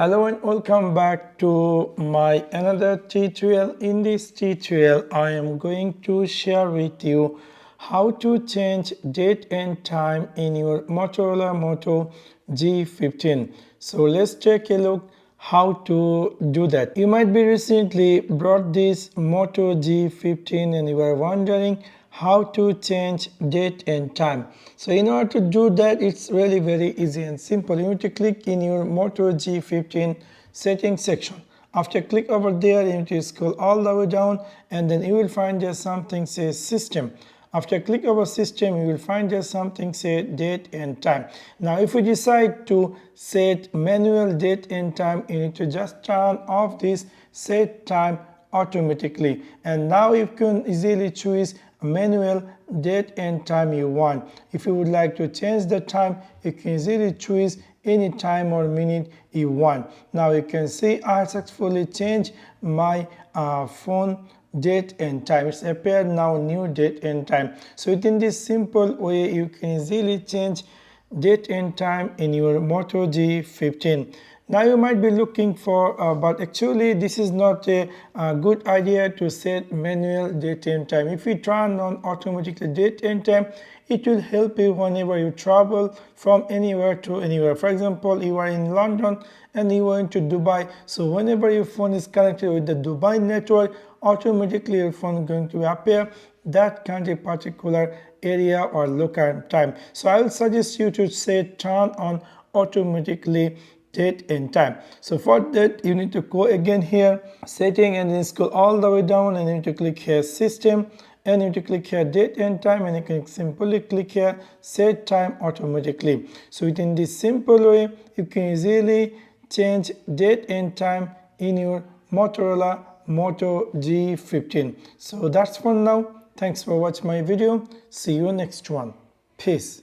Hello and welcome back to my another tutorial. In this tutorial I am going to share with you how to change date and time in your Motorola Moto G15. So let's take a look how to do that. You might be recently bought this Moto G15 and you are wondering how to change date and time. So in order to do that, it's really very easy and simple. You need to click in your Moto G15 settings section. After click over there, you need to scroll all the way down and then you will find there something says system. After click over system, you will find there something say date and time. Now if you decide to set manual date and time, you need to just turn off this set time automatically, and now you can easily choose manual date and time you want. If you would like to change the time, you can easily choose any time or minute you want. Now you can see I successfully changed my phone date and time. It's appeared now new date and time. So within this simple way you can easily change date and time in your Moto G15. Now you might be looking for, but actually this is not a good idea to set manual date and time. If you turn on automatically date and time, it will help you whenever you travel from anywhere to anywhere. For example, you are in London and you are into Dubai. So whenever your phone is connected with the Dubai network, automatically your phone is going to appear that country particular area or local time. So I will suggest you to set turn on automatically date and time. So for that you need to go again here setting and then scroll all the way down and you need to click here system and you need to click here date and time and you can simply click here set time automatically. So within this simple way you can easily change date and time in your Motorola Moto G15. So that's for now. Thanks for watching my video. See you next one. Peace.